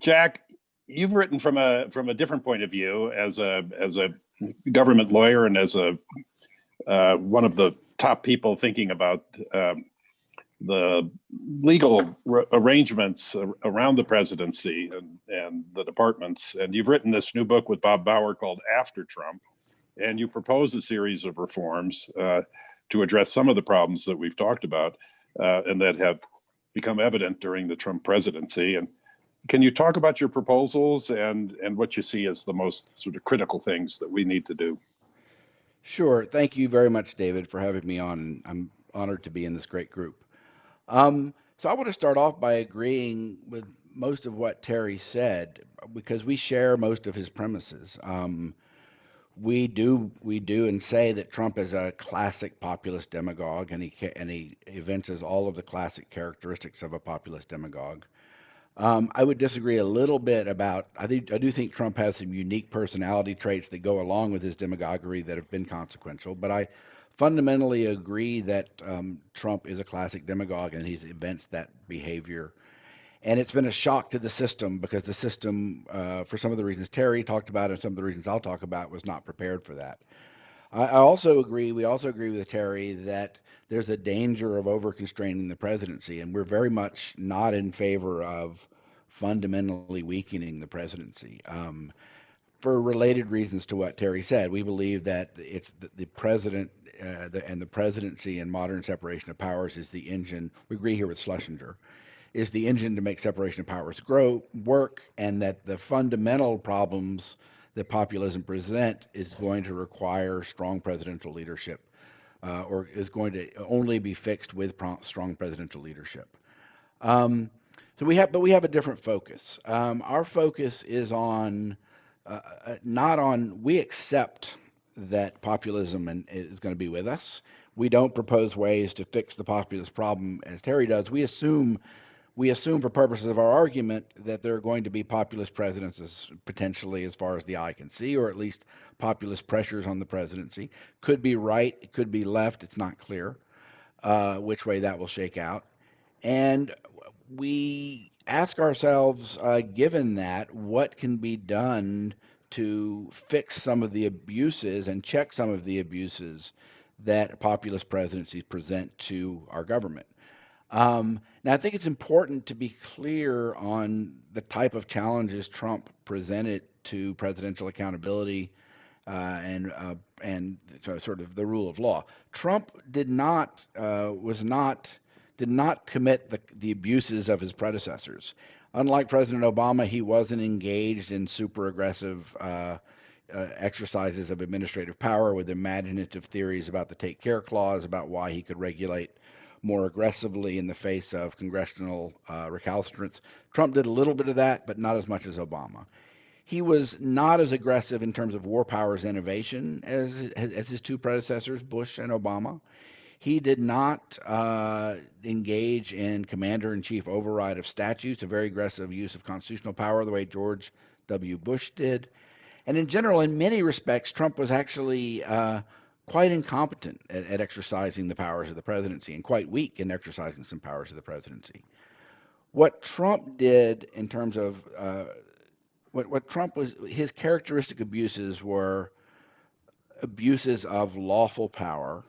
Jack, you've written from a different point of view as a government lawyer and as a one of the top people thinking about the legal arrangements around the presidency and the departments. And you've written this new book with Bob Bauer called After Trump, and you propose a series of reforms to address some of the problems that we've talked about and that have become evident during the Trump presidency. And can you talk about your proposals and what you see as the most sort of critical things that we need to do? Sure. Thank you very much, David, for having me on. I'm honored to be in this great group. So I want to start off by agreeing with most of what Terry said because we share most of his premises. We do and say that Trump is a classic populist demagogue, and he evinces all of the classic characteristics of a populist demagogue. I would disagree a little bit about. I do think Trump has some unique personality traits that go along with his demagoguery that have been consequential. But I fundamentally agree that Trump is a classic demagogue and he's evinced that behavior. And it's been a shock to the system because the system, for some of the reasons Terry talked about and some of the reasons I'll talk about, was not prepared for that. I also agree. We also agree with Terry that there's a danger of over constraining the presidency, and we're very much not in favor of fundamentally weakening the presidency. For related reasons to what Terry said, we believe that it's the president and the presidency and modern separation of powers is the engine. We agree here with Schlesinger is the engine to make separation of powers grow work, and that the fundamental problems that populism present is going to require strong presidential leadership, or is going to only be fixed with strong presidential leadership. Um, but we have a different focus. Our focus is on not on. We accept that populism is going to be with us. We don't propose ways to fix the populist problem as Terry does. We assume for purposes of our argument that there are going to be populist presidents potentially as far as the eye can see, or at least populist pressures on the presidency. Could be right, it could be left, it's not clear which way that will shake out. And we ask ourselves, given that, what can be done to fix some of the abuses and check some of the abuses that populist presidencies present to our government. Now, I think it's important to be clear on the type of challenges Trump presented to presidential accountability and sort of the rule of law. Trump did not commit the abuses of his predecessors. Unlike President Obama, he wasn't engaged in super aggressive exercises of administrative power with imaginative theories about the take care clause, about why he could regulate more aggressively in the face of congressional recalcitrance. Trump did a little bit of that, but not as much as Obama. He was not as aggressive in terms of war powers innovation as his two predecessors, Bush and Obama. He did not engage in commander in chief override of statutes, a very aggressive use of constitutional power, the way George W. Bush did. And in general, in many respects, Trump was actually quite incompetent at exercising the powers of the presidency and quite weak in exercising some powers of the presidency. What Trump did in terms of what Trump was, his characteristic abuses were abuses of lawful power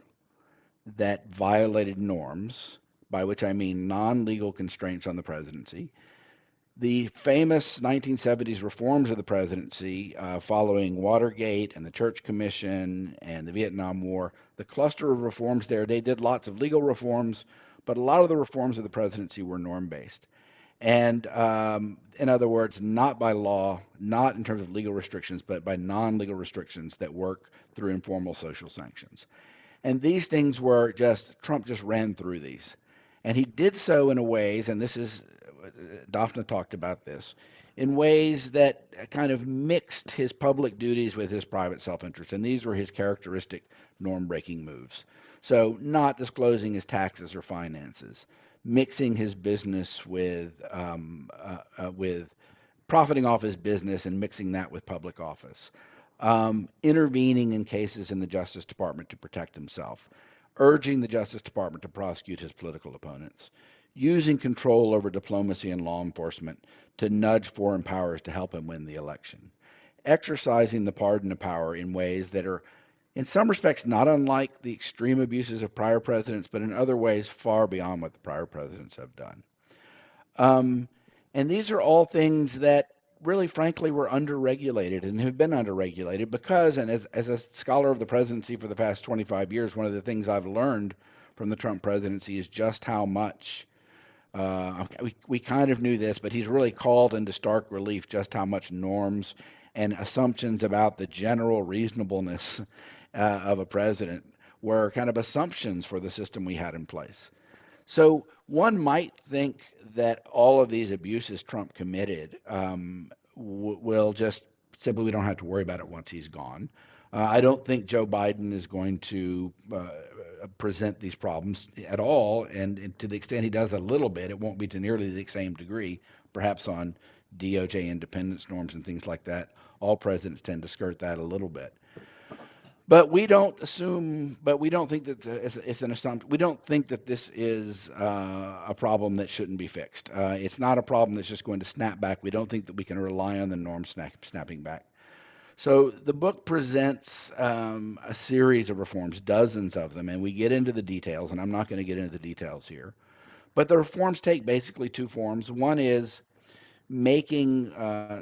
that violated norms, by which I mean non legal constraints on the presidency. The famous 1970s reforms of the presidency, following Watergate and the Church Commission and the Vietnam War, the cluster of reforms there, they did lots of legal reforms, but a lot of the reforms of the presidency were norm based. And in other words, not by law, not in terms of legal restrictions, but by non legal restrictions that work through informal social sanctions. And these things were just, Trump just ran through these. And he did so in ways, and this is, Daphne talked about this, in ways that kind of mixed his public duties with his private self interest. And these were his characteristic norm breaking moves. So, not disclosing his taxes or finances, mixing his business with profiting off his business and mixing that with public office, intervening in cases in the Justice Department to protect himself, urging the Justice Department to prosecute his political opponents, using control over diplomacy and law enforcement to nudge foreign powers to help him win the election, exercising the pardon of power in ways that are, in some respects, not unlike the extreme abuses of prior presidents, but in other ways far beyond what the prior presidents have done. Um, and these are all things that really, frankly, were underregulated and have been underregulated because, and as a scholar of the presidency for the past 25 years, one of the things I've learned from the Trump presidency is just how much we kind of knew this, but he's really called into stark relief just how much norms and assumptions about the general reasonableness of a president were kind of assumptions for the system we had in place. So one might think that all of these abuses Trump committed will just simply, we don't have to worry about it once he's gone. I don't think Joe Biden is going to present these problems at all, and to the extent he does a little bit, it won't be to nearly the same degree, perhaps on DOJ independence norms and things like that. All presidents tend to skirt that a little bit. But we don't assume, but we don't think that it's an assumption. We don't think that this is a problem that shouldn't be fixed. It's not a problem that's just going to snap back. We don't think that we can rely on the norm snapping back. So the book presents a series of reforms, dozens of them, and we get into the details, and I'm not going to get into the details here. But the reforms take basically two forms. One is making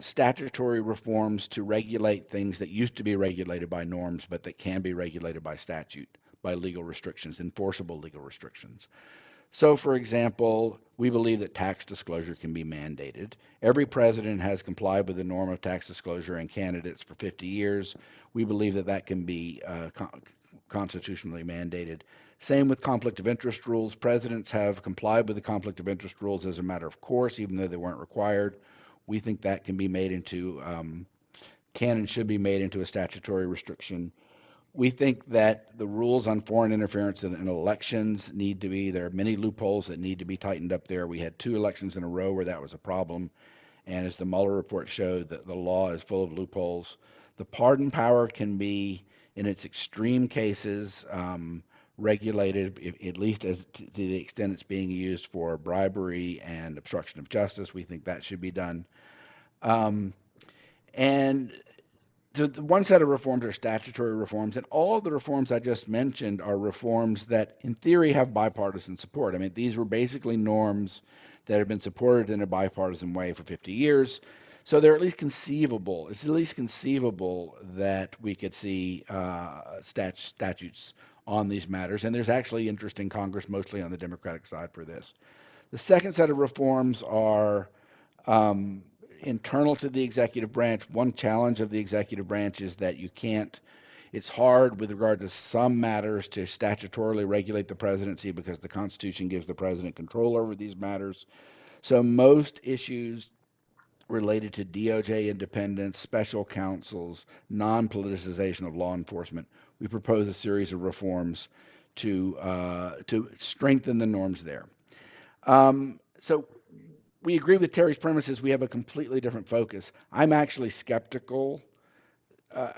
statutory reforms to regulate things that used to be regulated by norms, but that can be regulated by statute, by legal restrictions, enforceable legal restrictions. So, for example, we believe that tax disclosure can be mandated. Every president has complied with the norm of tax disclosure and candidates for 50 years. We believe that that can be constitutionally mandated. Same with conflict of interest rules. Presidents have complied with the conflict of interest rules as a matter of course, even though they weren't required. We think that can be made into, can and should be made into a statutory restriction. We think that the rules on foreign interference in elections need to be, there are many loopholes that need to be tightened up there. We had 2 elections in a row where that was a problem. And as the Mueller report showed, that the law is full of loopholes. The pardon power can be, in its extreme cases, regulated, at least as to the extent it's being used for bribery and obstruction of justice. We think that should be done. And the one set of reforms are statutory reforms, and all of the reforms I just mentioned are reforms that, in theory, have bipartisan support. I mean, these were basically norms that have been supported in a bipartisan way for 50 years. So they're at least conceivable. It's at least conceivable that we could see statutes on these matters, and there's actually interest in Congress, mostly on the Democratic side, for this. The second set of reforms are internal to the executive branch. One challenge of the executive branch is that you can't, it's hard with regard to some matters to statutorily regulate the presidency because the Constitution gives the president control over these matters. So most issues related to DOJ independence, special counsels, non-politicization of law enforcement, we propose a series of reforms to strengthen the norms there. So we agree with Terry's premises. We have a completely different focus. I'm actually skeptical,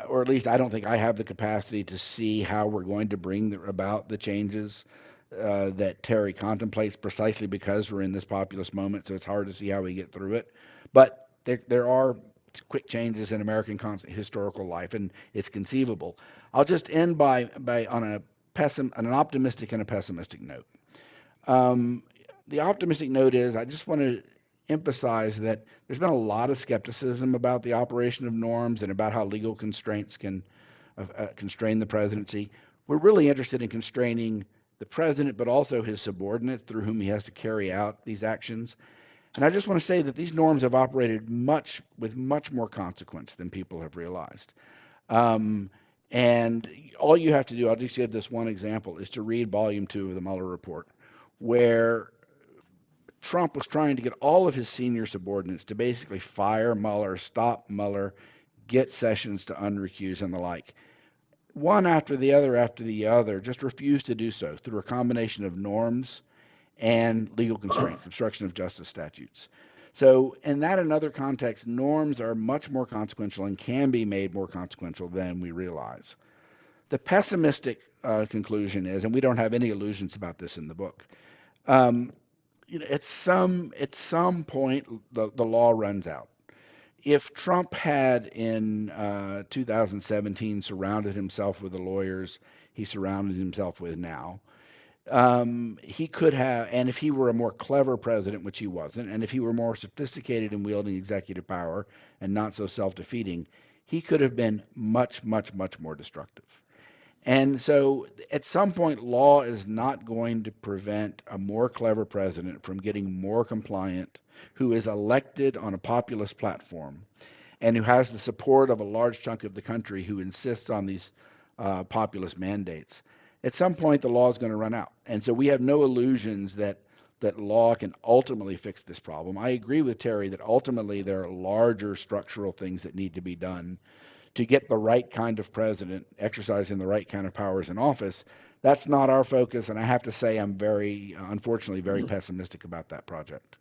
or at least I don't think I have the capacity to see how we're going to bring about the changes that Terry contemplates, precisely because we're in this populist moment. So it's hard to see how we get through it. But there are quick changes in American historical life, and it's conceivable. I'll just end by on an optimistic and a pessimistic note. The optimistic note is I just want to emphasize that there's been a lot of skepticism about the operation of norms and about how legal constraints can constrain the presidency. We're really interested in constraining the president, but also his subordinates through whom he has to carry out these actions. And I just want to say that these norms have operated with much more consequence than people have realized. And all you have to do, I'll just give this one example, is to read volume 2 of the Mueller report, where Trump was trying to get all of his senior subordinates to basically fire Mueller, stop Mueller, get Sessions to unrecuse and the like. One after the other, just refused to do so through a combination of norms and legal constraints, obstruction of justice statutes. So in that and other contexts, norms are much more consequential and can be made more consequential than we realize. The pessimistic conclusion is, and we don't have any illusions about this in the book, at some point the law runs out. If Trump had in 2017 surrounded himself with the lawyers he surrounded himself with now, he could have, and if he were a more clever president, which he wasn't, and if he were more sophisticated in wielding executive power and not so self-defeating, he could have been much, much, much more destructive. And so at some point, law is not going to prevent a more clever president from getting more compliant, who is elected on a populist platform and who has the support of a large chunk of the country who insists on these populist mandates. At some point, the law is going to run out. And so we have no illusions that law can ultimately fix this problem. I agree with Terry that ultimately there are larger structural things that need to be done to get the right kind of president exercising the right kind of powers in office. That's not our focus, and I have to say I'm unfortunately, very pessimistic about that project.